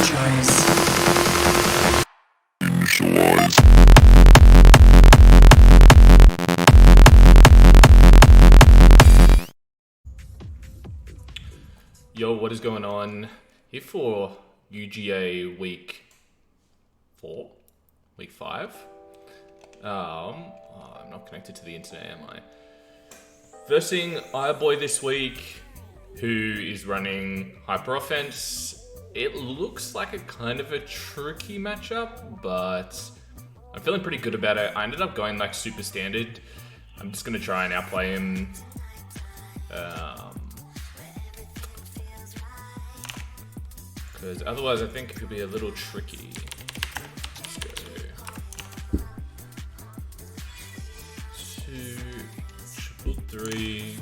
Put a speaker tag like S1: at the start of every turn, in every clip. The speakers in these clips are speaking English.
S1: choice.
S2: Initialize.
S3: Yo, what is going on? Here for UGA week 4? Week 5? I'm not connected to the internet, am I? Versing Ireboy this week, who is running Hyper Offense. It looks like a kind of a tricky matchup, but I'm feeling pretty good about it. I ended up going like super standard. I'm just gonna try and outplay him. Because otherwise I think it could be a little tricky. Let's go. 2, 3,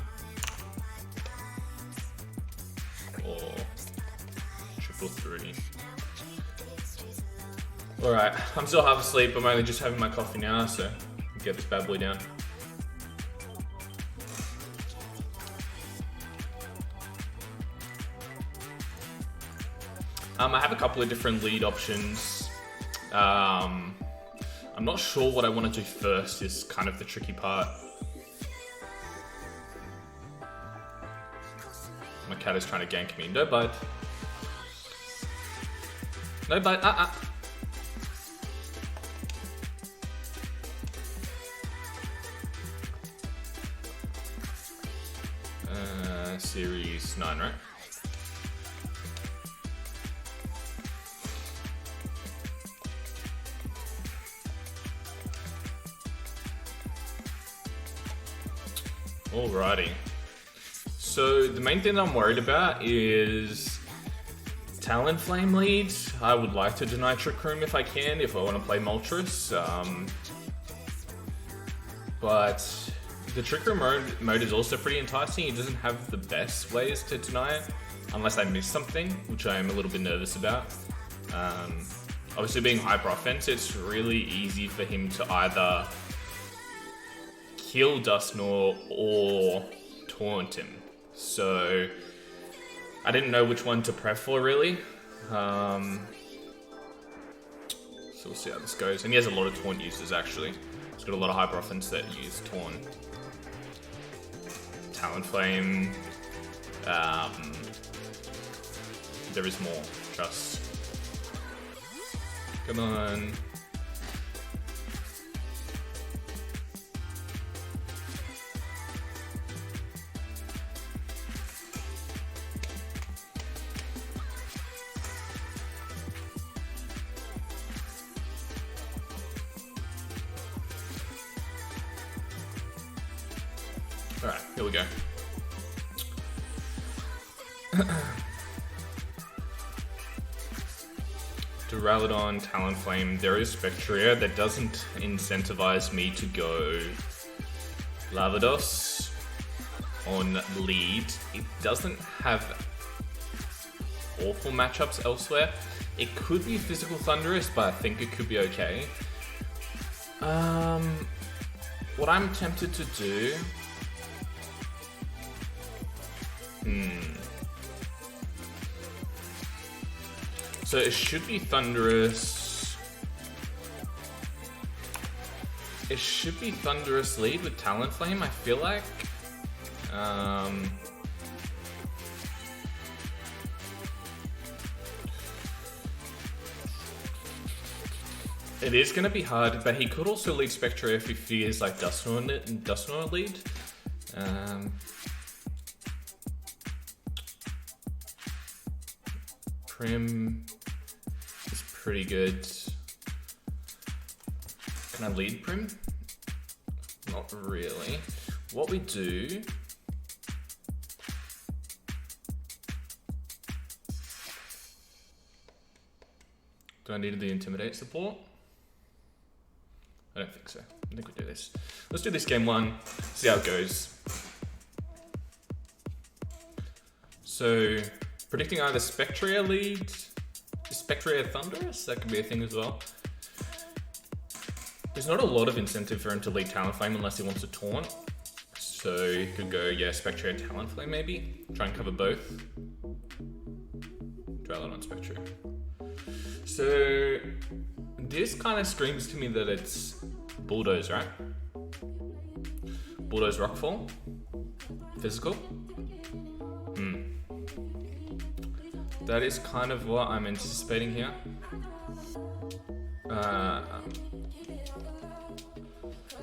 S3: 4, 3. Alright, I'm still half asleep. I'm only just having my coffee now, so get this bad boy down. I have a couple of different lead options. I'm not sure what I want to do first is kind of the tricky part. My cat is trying to gank me. No bud. No bud. Series 9, right? Alrighty. So the main thing I'm worried about is Talonflame lead. I would like to deny Trick Room if I can, if I want to play Moltres. But the Trick Room mode is also pretty enticing. It doesn't have the best ways to deny it, unless I miss something, which I am a little bit nervous about. Obviously being Hyper Offense, it's really easy for him to either kill Dusknoir or taunt him. So I didn't know which one to prep for really. So we'll see how this goes. And he has a lot of taunt users actually. He's got a lot of Hyper Offense that use taunt. Talonflame. There is more. Trust. Come on. Alright, here we go. Duraludon, Talonflame, there is Spectria that doesn't incentivize me to go Lavados on lead. It doesn't have awful matchups elsewhere. It could be Physical Thunderous, but I think it could be okay. What I'm tempted to do... So it should be Thunderous. It should be Thunderous lead with Talonflame, I feel like. It is going to be hard, but he could also lead Spectra if he fears like Dusknoir lead. Prim is pretty good. Can I lead Prim? Not really. What we do... Do I need the Intimidate support? I don't think so. I think we do this. Let's do this game 1, see how it goes. So, predicting either Spectria lead, Spectria Thunderous, that could be a thing as well. There's not a lot of incentive for him to lead Talonflame unless he wants to taunt. So you could go, yeah, Spectria Talonflame maybe. Try and cover both. Dracovish Supremacy. So this kind of screams to me that it's Bulldoze, right? Bulldoze Rockfall? Physical? That is kind of what I'm anticipating here.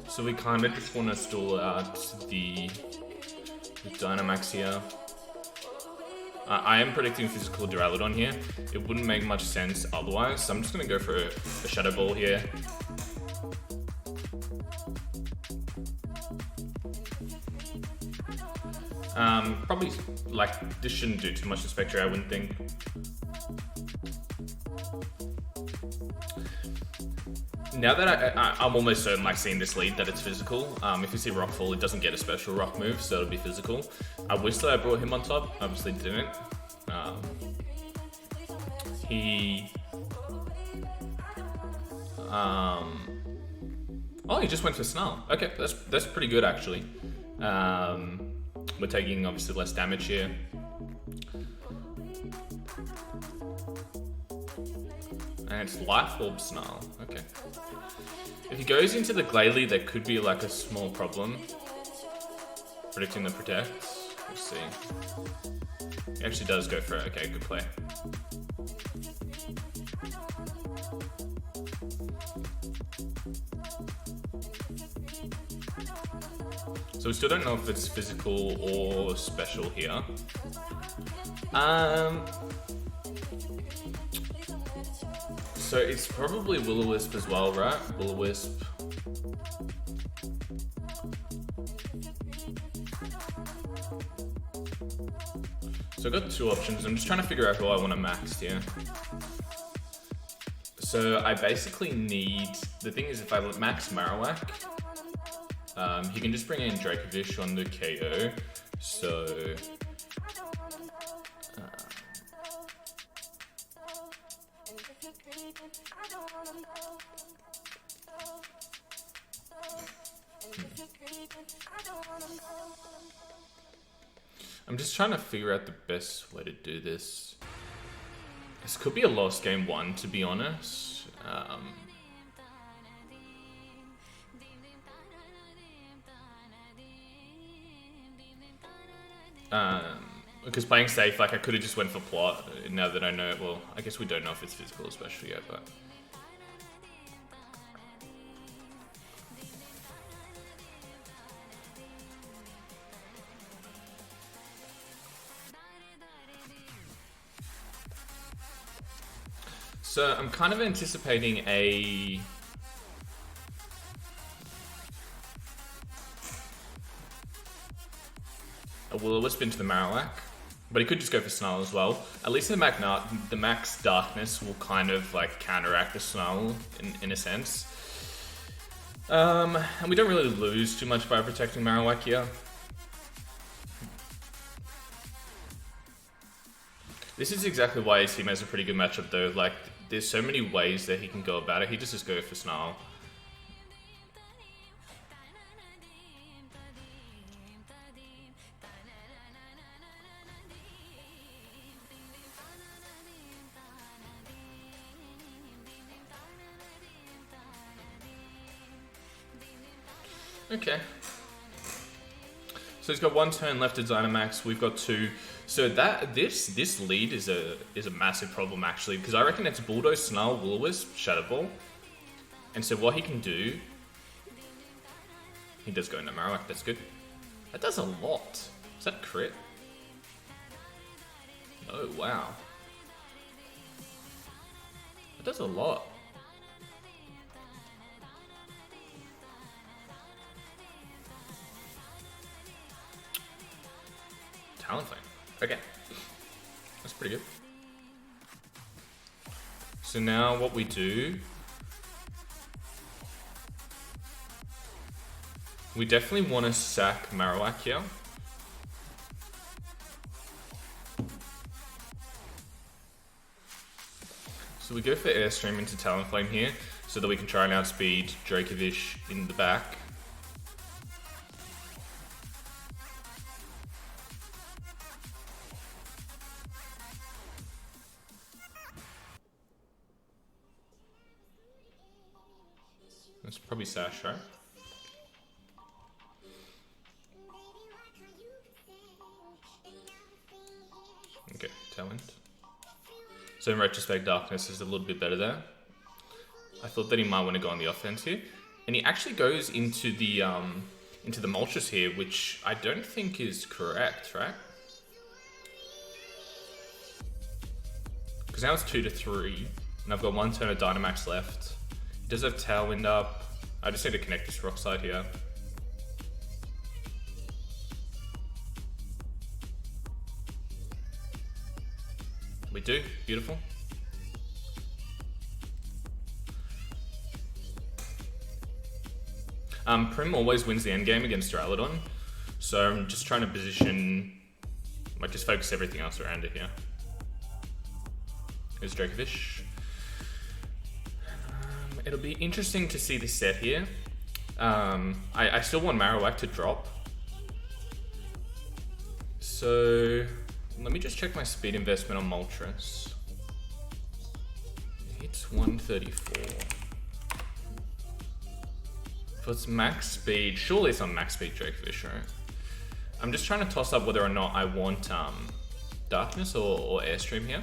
S3: So we kind of just want to stall out the Dynamax here. I am predicting physical Duraludon here. It wouldn't make much sense otherwise, so I'm just going to go for a Shadow Ball here. Probably, like, this shouldn't do too much to Spectre, I wouldn't think. Now that I'm almost certain, like, seeing this lead, that it's physical. If you see Rockfall, it doesn't get a special rock move, so it'll be physical. I wish that I brought him on top, obviously didn't. Oh, he just went for Snarl. Okay, that's pretty good, actually. We're taking, obviously, less damage here. And it's Life Orb Snarl. Okay. If he goes into the Glalie, there could be like a small problem. Predicting the Protects. We'll see. He actually does go for it. Okay, good play. So we still don't know if it's physical or special here. So it's probably Will-O-Wisp as well, right? Will-O-Wisp. So I've got two options. I'm just trying to figure out who I want to max here. So I basically need... The thing is, if I max Marowak, he can just bring in Dracovish on the KO. So... I'm just trying to figure out the best way to do this. This could be a lost game one, to be honest. Because playing safe, like I could have just went for plot. Now that I know, well, I guess we don't know if it's physical or special yet, but. So I'm kind of anticipating a Will-O-Wisp into the Marowak, but he could just go for Snarl as well. At least the max Darkness will kind of like counteract the Snarl in a sense. And we don't really lose too much by protecting Marowak here. This is exactly why his team has a pretty good matchup though. Like, there's so many ways that he can go about it. He just goes for Snarl. Okay. So he's got one turn left to Dynamax. We've got two. So this lead is a massive problem actually, because I reckon it's Bulldoze, Snarl, Will-O-Wisp, Shadow Ball. And so what he can do, he does go into Marowak. That's good. That does a lot. Is that crit? Oh wow. That does a lot. Talonflame. Okay. That's pretty good. So now what we do... We definitely want to sack Marowak here. So we go for Airstream into Talonflame here, so that we can try and outspeed Dracovish in the back. It's probably Sash, right? Okay, Talent. So in retrospect, Darkness is a little bit better there. I thought that he might want to go on the offense here. And he actually goes into the Moltres here, which I don't think is correct, right? Because now it's 2-3, and I've got 1 turn of Dynamax left. He does have Tailwind up. I just need to connect this Rock Slide here. We do, beautiful. Prim always wins the end game against Duraludon, so I'm just trying to position, like just focus everything else around it here. Here's Dracovish. It'll be interesting to see this set here. I still want Marowak to drop. So let me just check my speed investment on Moltres. It's 134. If it's max speed, surely it's on max speed Dracovish, right? I'm just trying to toss up whether or not I want Darkness or Airstream here.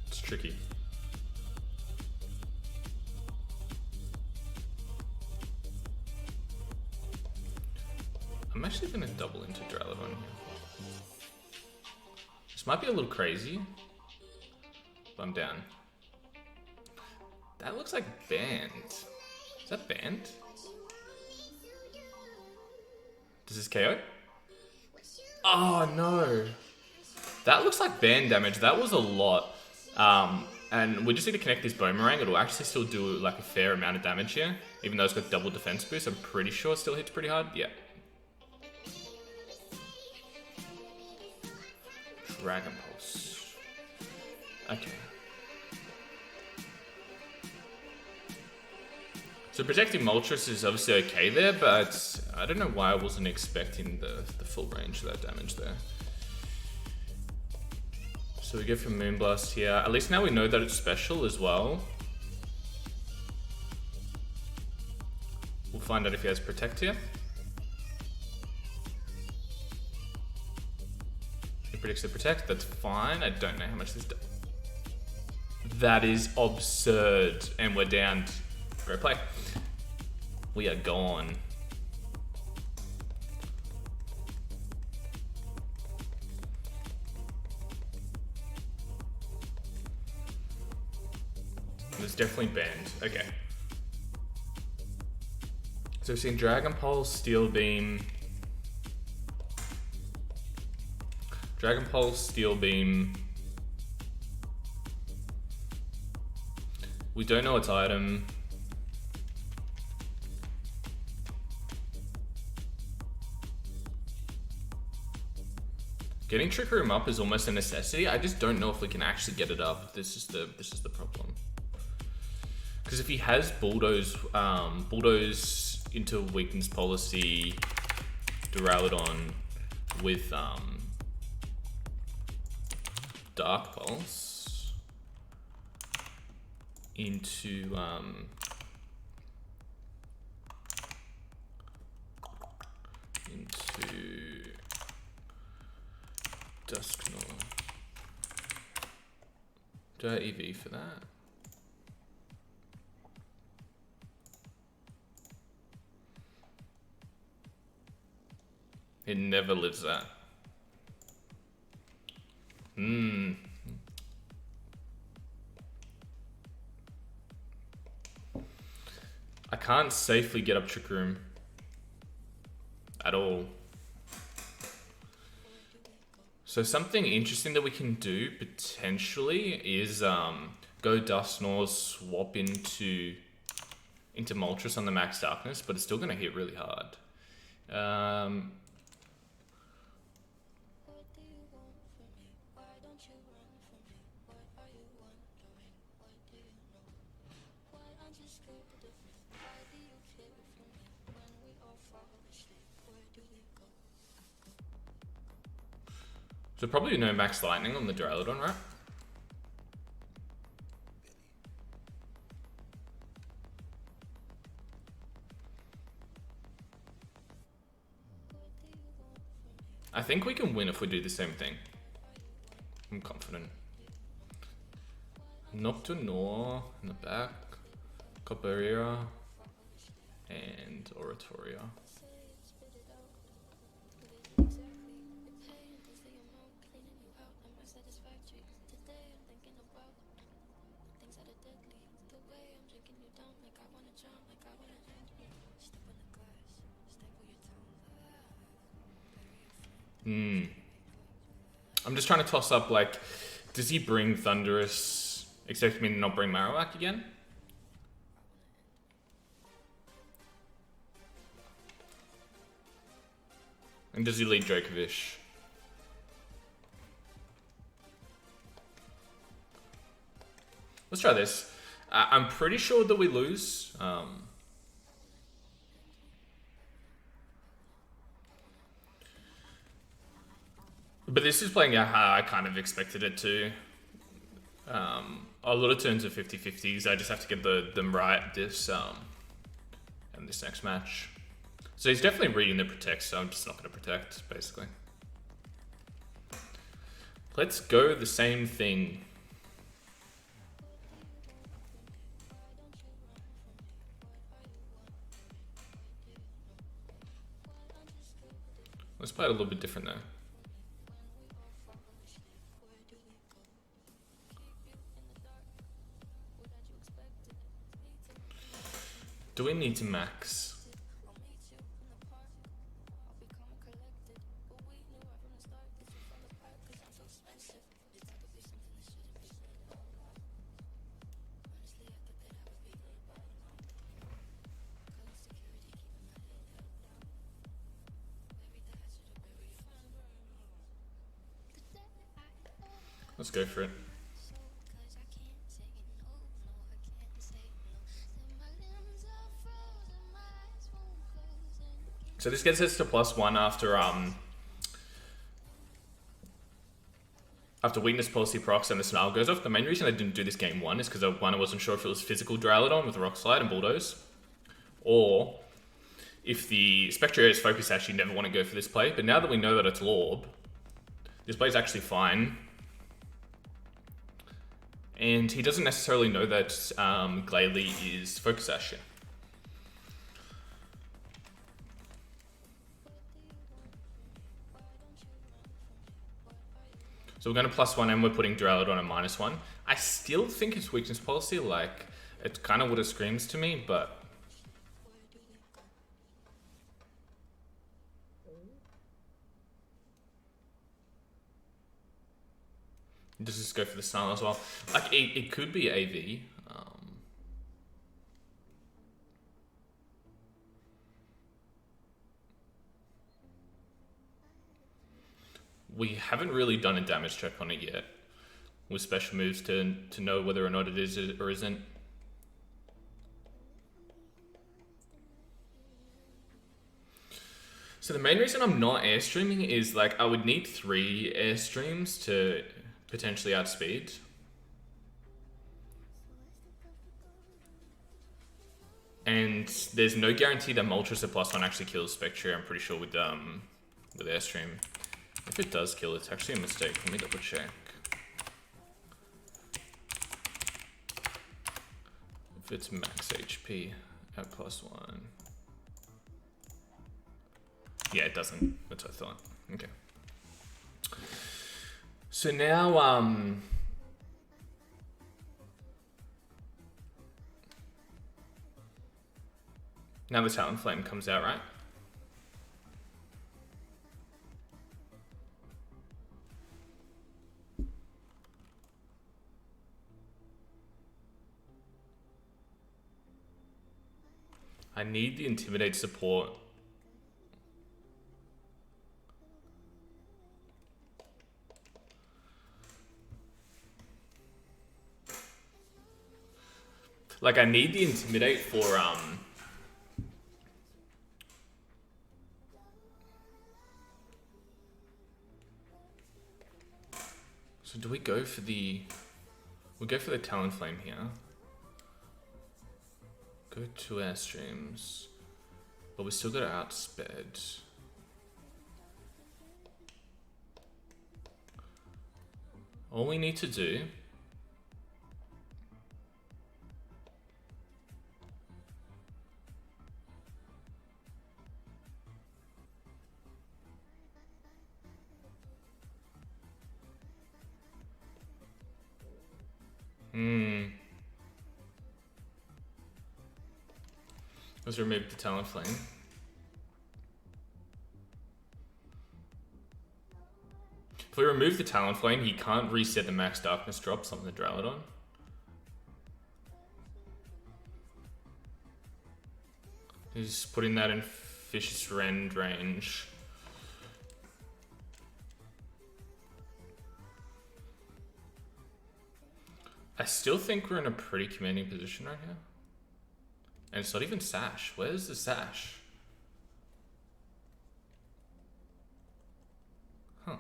S3: It's tricky. I'm actually going to double into Duraludon here. This might be a little crazy, but I'm down. That looks like banned. Is that banned? Does this KO? Oh no. That looks like banned damage. That was a lot. And we just need to connect this Boomerang. It'll actually still do like a fair amount of damage here. Even though it's got double defense boost, I'm pretty sure it still hits pretty hard. Yeah. Dragon Pulse. Okay. So protecting Moltres is obviously okay there, but I don't know why I wasn't expecting the full range of that damage there. So we go for Moonblast here. At least now we know that it's special as well. We'll find out if he has Protect here. Predicts the Protect, that's fine. I don't know how much this does. That is absurd. And we're down. Great play. We are gone. It's definitely banned. Okay. So we've seen Dragon Pulse, Steel Beam. Dragon Pulse, Steel Beam. We don't know its item. Getting Trick Room up is almost a necessity. I just don't know if we can actually get it up. This is the problem. Because if he has Bulldoze into Weakness Policy, Duraludon with Dark Pulse into Dusknoir. Do I EV for that? It never lives that. I can't safely get up Trick Room at all. So something interesting that we can do potentially is go Dusknoir, swap into Moltres on the Max Darkness, but it's still gonna hit really hard. So probably no max lightning on the Duraludon, right? I think we can win if we do the same thing. I'm confident. Noctonaut in the back, Coperia, and Oratoria. I'm just trying to toss up, like, does he bring Thunderous, expect me to not bring Marowak again? And does he lead Dracovish? Let's try this. I'm pretty sure that we lose. But this is playing out how I kind of expected it to. A lot of turns are 50-50s. I just have to get them right this and this next match. So he's definitely reading the protect, so I'm just not going to protect, basically. Let's go the same thing. Let's play it a little bit different though. Do we need to max? Let's go for it. So this gets us to +1 after weakness policy procs and the snarl goes off. The main reason I didn't do this game 1 is because I wasn't sure if it was physical Duraludon with Rock Slide and Bulldoze, or if the Spectria's Focus actually never want to go for this play. But now that we know that it's Lorb, this play is actually fine. And he doesn't necessarily know that Glalie is Focus Action. So we're going to +1 and we're putting Duraludon on -1. I still think it's weakness policy, like, it's kind of what it screams to me, but... Does this go for the Snarl as well? Like, it could be AV. We haven't really done a damage check on it yet with special moves to know whether or not it is or isn't. So the main reason I'm not airstreaming is, like, I would need 3 airstreams to potentially outspeed. And there's no guarantee that Moltres at +1 actually kills Spectre, I'm pretty sure, with airstream. If it does kill, it's actually a mistake. Let me double check. If it's max HP at +1. Yeah, it doesn't. That's what I thought. Okay. So now, now the Talonflame comes out, right? I need the Intimidate support. Like, I need the Intimidate for, So do we go for the... We'll go for the Talonflame here. Go to Airstreams. But we still got to outsped. All we need to do... Let's remove the Talonflame. If we remove the Talonflame, he can't reset the max darkness drops on the Dralodon. He's putting that in Fish's Rend range. I still think we're in a pretty commanding position right here. And it's not even Sash. Where's the Sash? Huh.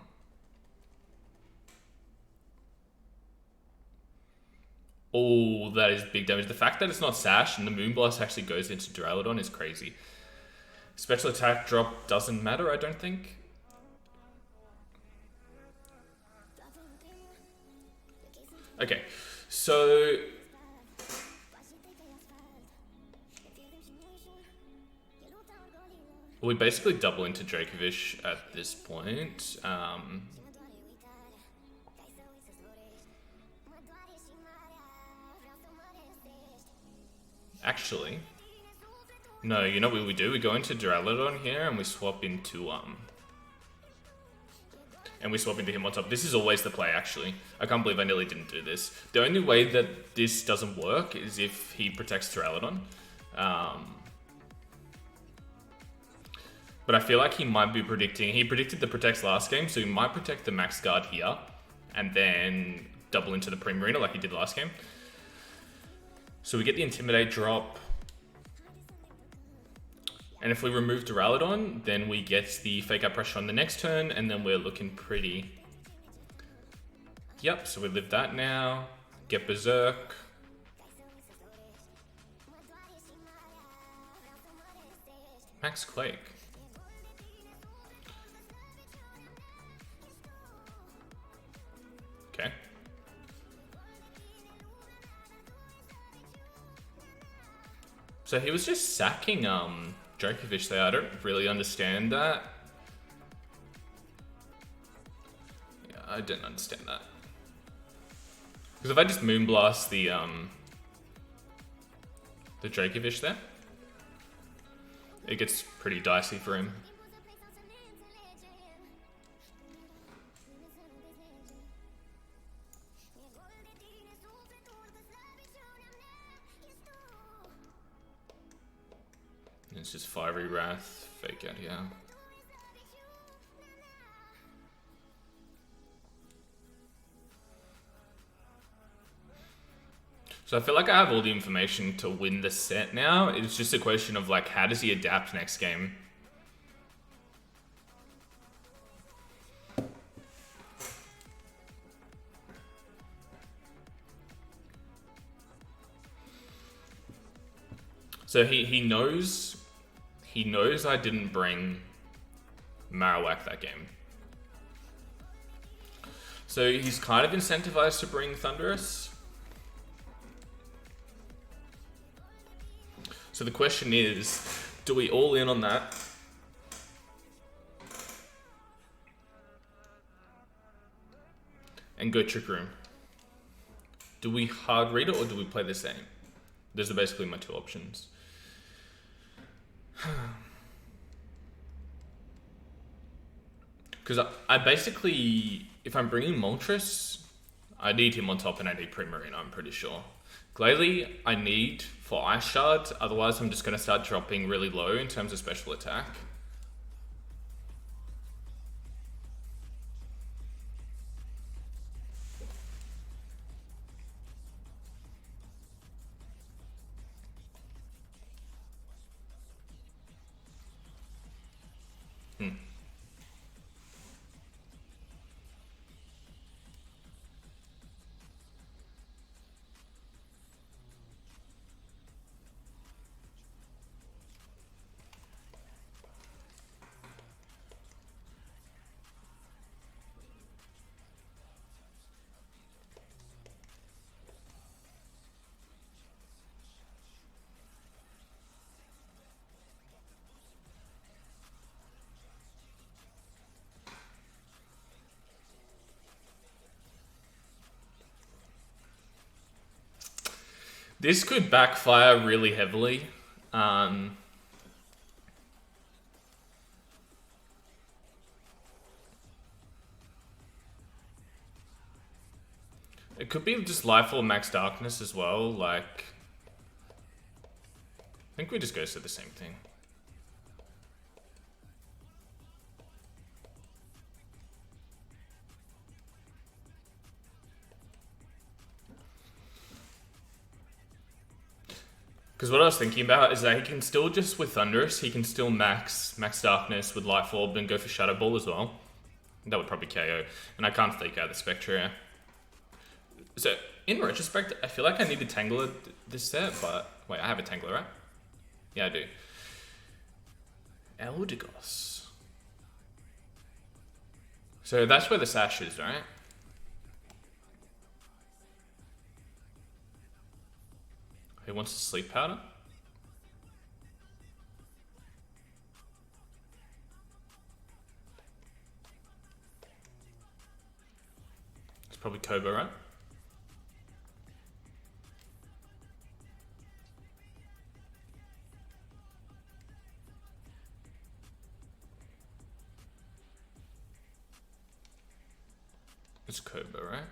S3: Oh, that is big damage. The fact that it's not Sash and the Moonblast actually goes into Duraludon is crazy. Special attack drop doesn't matter, I don't think. Okay, so... we basically double into Dracovish at this point. Actually, no, you know what we do? We go into Duraludon here and we swap into him on top. This is always the play, actually. I can't believe I nearly didn't do this. The only way that this doesn't work is if he protects Duraludon. But I feel like he might be predicting... He predicted the protects last game, so he might protect the max guard here and then double into the Primarina like he did last game. So we get the Intimidate drop. And if we remove Duraludon, then we get the Fake Out Pressure on the next turn, and then we're looking pretty. Yep, so we live that now. Get Berserk. Max Quake. Okay. So he was just sacking Dracovish there. I don't really understand that. Yeah, I didn't understand that. Because if I just Moonblast the Dracovish there, it gets pretty dicey for him. It's just Fiery Wrath, Fake Out here. So I feel like I have all the information to win the set now. It's just a question of like, how does he adapt next game? So he knows I didn't bring Marowak that game. So he's kind of incentivized to bring Thundurus. So the question is, do we all in on that? And go Trick Room? Do we hard read it or do we play the same? Those are basically my two options. Because I basically, if I'm bringing Moltres, I need him on top and I need Primarina, I'm pretty sure. Glalie, I need for Ice Shard, otherwise I'm just going to start dropping really low in terms of special attack. This could backfire really heavily. It could be just Life or Max Darkness as well, like... I think we just goes to the same thing. Because what I was thinking about is that he can still just, with Thunderous, he can still max Darkness with Life Orb and go for Shadow Ball as well. That would probably KO. And I can't fake out the Spectre. So, in retrospect, I feel like I need to Tangler this set, but... Wait, I have a Tangler, right? Yeah, I do. Eldegoss. So that's where the Sash is, right? Who wants to Sleep Powder? It's probably Kobo, right? It's Kobo, right?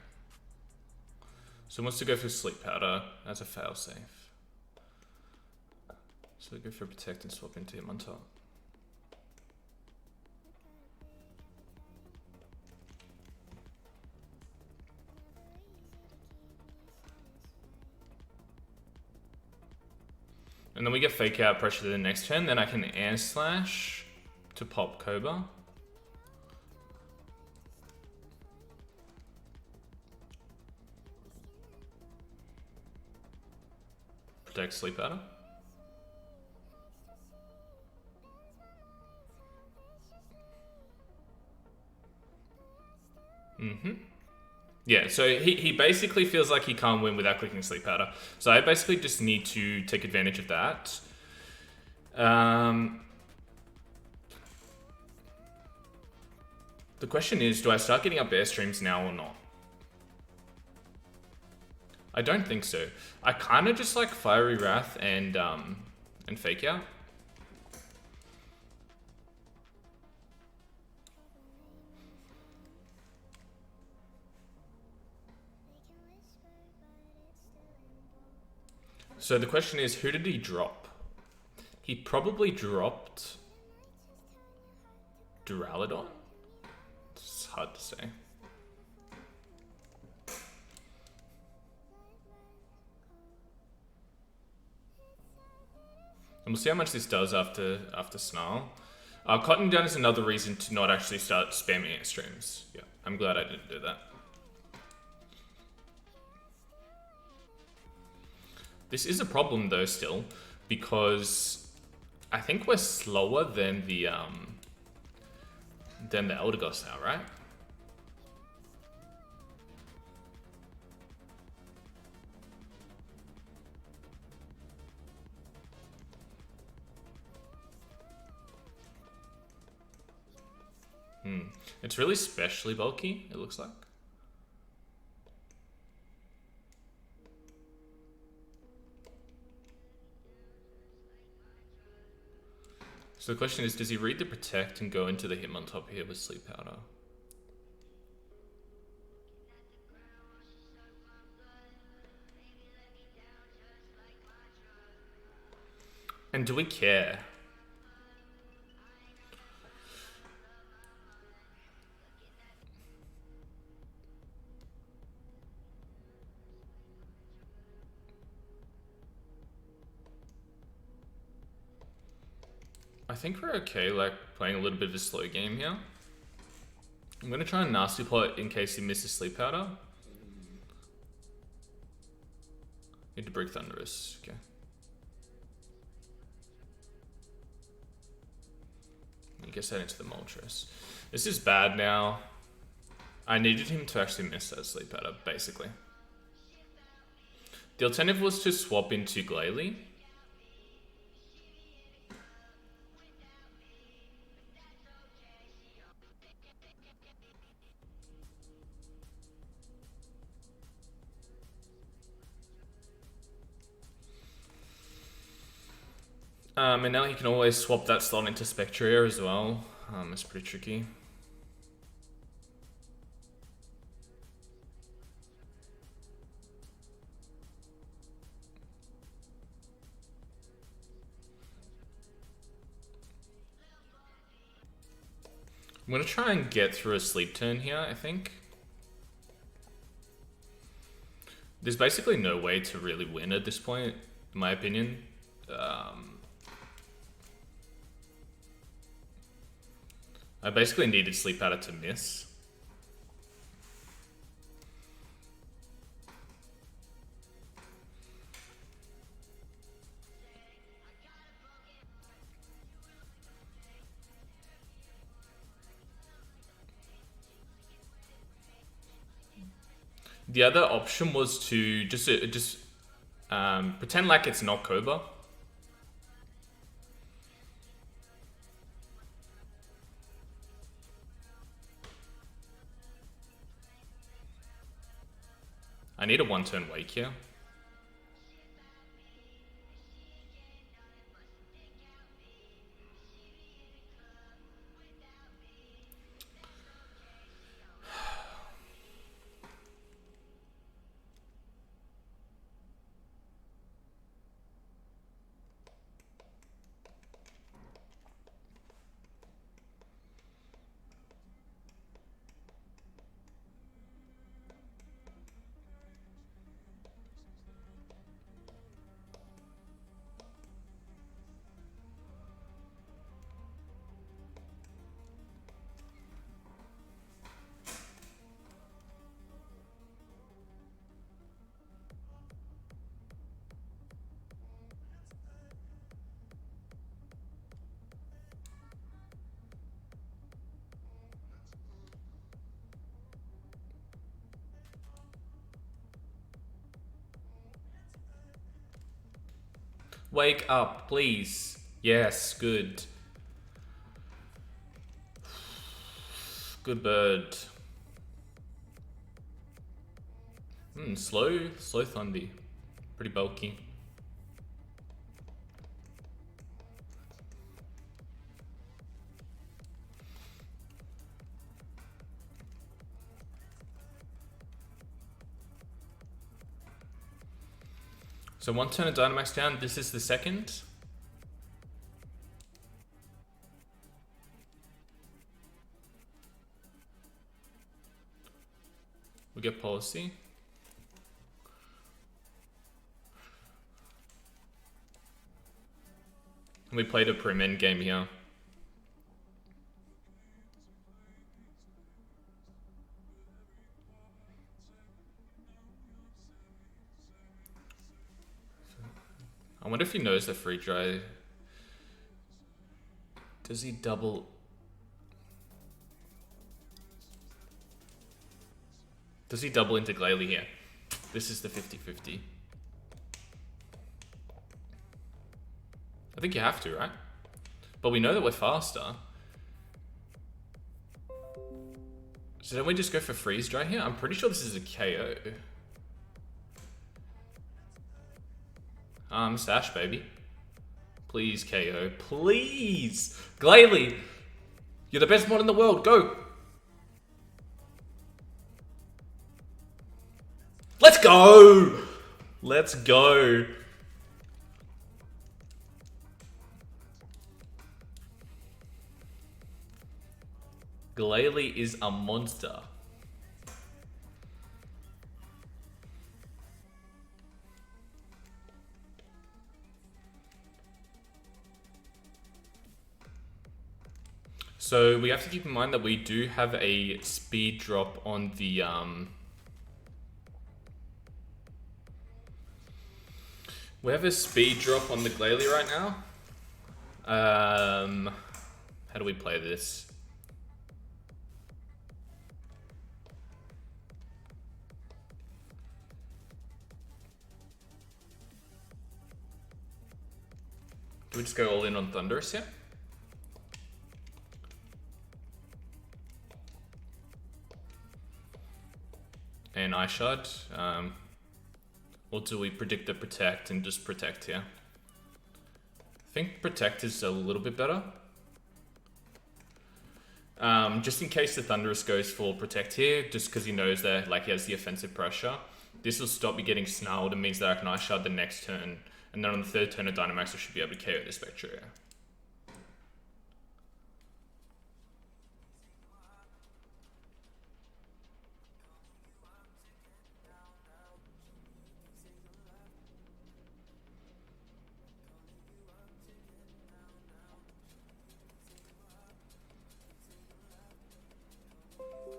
S3: So he wants to go for Sleep Powder as a failsafe. So we go for Protect and swap into him on top. And then we get Fake Out, pressure to the next turn, then I can Air Slash to pop Cobra. Protect Sleep Powder. Yeah, so he basically feels like he can't win without clicking Sleep Powder. So I basically just need to take advantage of that. The question is, do I start getting up Airstreams now or not? I don't think so. I kind of just like Fiery Wrath and Fake Out. So the question is, who did he drop? He probably dropped Duraludon? It's hard to say. And we'll see how much this does after Snarl. Cotton Down is another reason to not actually start spamming Airstreams. Yeah, I'm glad I didn't do that. This is a problem though still, because I think we're slower than the Eldegoss now, right? It's really specially bulky, it looks like. So the question is, does he read the Protect and go into the him on top here with Sleep Powder? And do we care? I think we're okay, like, playing a little bit of a slow game here. I'm gonna try and Nasty Plot in case he misses Sleep Powder. Need to break Thunderous, okay. I guess that into the Moltres. This is bad now. I needed him to actually miss that Sleep Powder, basically. The alternative was to swap into Glalie. And now he can always swap that slot into Spectria as well. It's pretty tricky. I'm gonna try and get through a sleep turn here, I think. There's basically no way to really win at this point, in my opinion. I basically needed Sleep Powder to miss. The other option was to just pretend like it's not Cobra. I need a one-turn wake here. Wake up, please. Yes, good. Good bird. Slow Thundy. Pretty bulky. So one turn of Dynamax down, this is the second. We get policy. And we played a prim end game here. I wonder if he knows the free dry. Does he double? Does he double into Glalie here? This is the 50-50. I think you have to, right? But we know that we're faster. So don't we just go for freeze dry here? I'm pretty sure this is a KO. Stash, baby. Please, KO. Please! Glalie! You're the best mod in the world. Go! Let's go! Let's go. Glalie is a monster. So we have to keep in mind that we do have a speed drop on the we have a speed drop on the Glalie right now. How do we play this? Do we just go all in on Thunderous here? And Ice Shard. Or do we predict the protect and just protect here? I think Protect is a little bit better. Just in case the Thunderous goes for Protect here, just because he knows that like he has the offensive pressure. This will stop me getting snarled and means that I can Ice Shard the next turn. And then on the third turn of Dynamax, I should be able to KO the Spectre.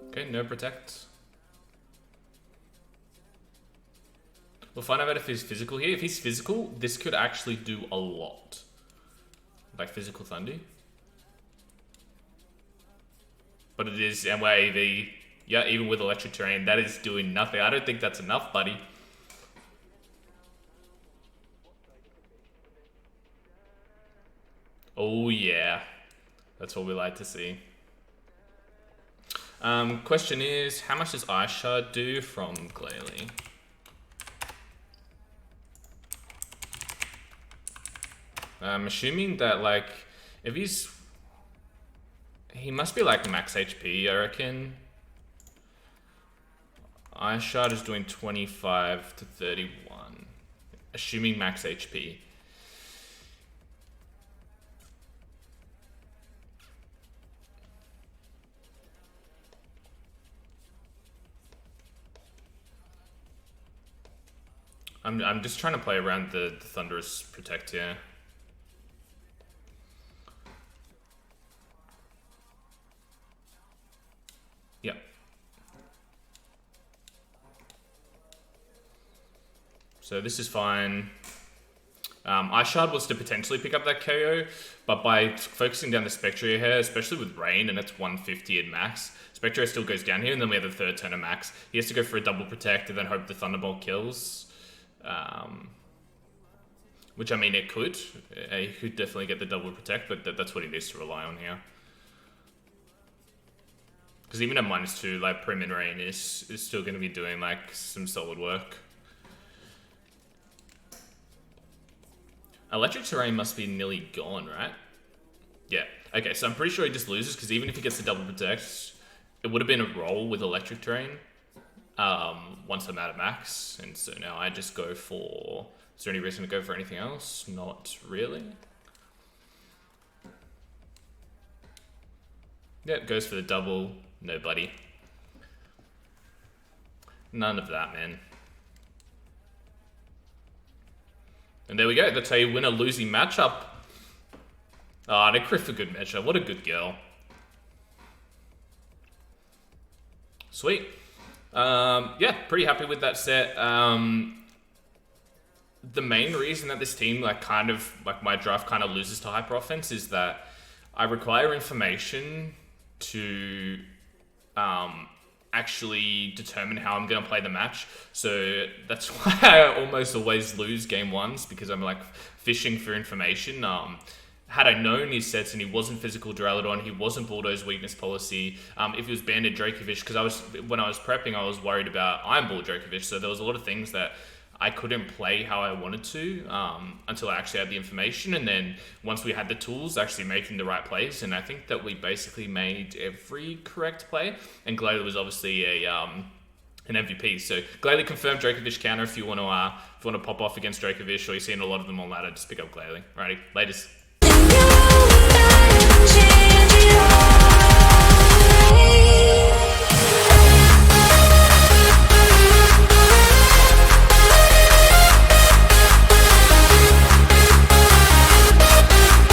S3: Okay, no Protect. We'll find out if he's physical here. If he's physical, this could actually do a lot. Like physical Thunder. But it is MYAV. Yeah, even with Electric Terrain, that is doing nothing. I don't think that's enough, buddy. Oh yeah. That's what we like to see. Question is, how much does Ice Shard do from Glalie? I'm assuming that, like, if he must be like max HP, I reckon. Ice Shard is doing 25 to 31, assuming max HP. I'm just trying to play around the Thunderous Protect here. Yep. So this is fine. Ice Shard was to potentially pick up that KO, but by focusing down the Spectre here, especially with Rain, and it's 150 at max, Spectre still goes down here, and then we have the third turn of max. He has to go for a double Protect and then hope the Thunderbolt kills. Which, I mean, it could. He could definitely get the double Protect, but that's what he needs to rely on here. Because even at -2, like, Prim and Rain is still going to be doing, like, some solid work. Electric Terrain must be nearly gone, right? Yeah. Okay, so I'm pretty sure he just loses, because even if he gets the double Protect, it would have been a roll with Electric Terrain. Once I'm out of max, and so now I just go for... Is there any reason to go for anything else? Not really. Yep, goes for the double. No, buddy. None of that, man. And there we go. That's how you win a losing matchup. Ah, they crit for good measure. What a good girl. Sweet. Yeah, pretty happy with that set. The main reason that this team, like, my draft kind of loses to hyper offense is that I require information to actually determine how I'm going to play the match. So that's why I almost always lose game ones, because I'm, like, fishing for information. Had I known his sets and he wasn't physical Duraludon, he wasn't Bulldoze weakness policy, if he was banded Dracovish, because when I was prepping, I was worried about Iron Ball Dracovish, so there was a lot of things that I couldn't play how I wanted to until I actually had the information, and then once we had the tools, actually making the right plays, and I think that we basically made every correct play, and Glalie was obviously an MVP. So Glalie confirmed Dracovish counter if you want to pop off against Dracovish, or you're seeing a lot of them on ladder, just pick up Glalie. Alrighty, latest.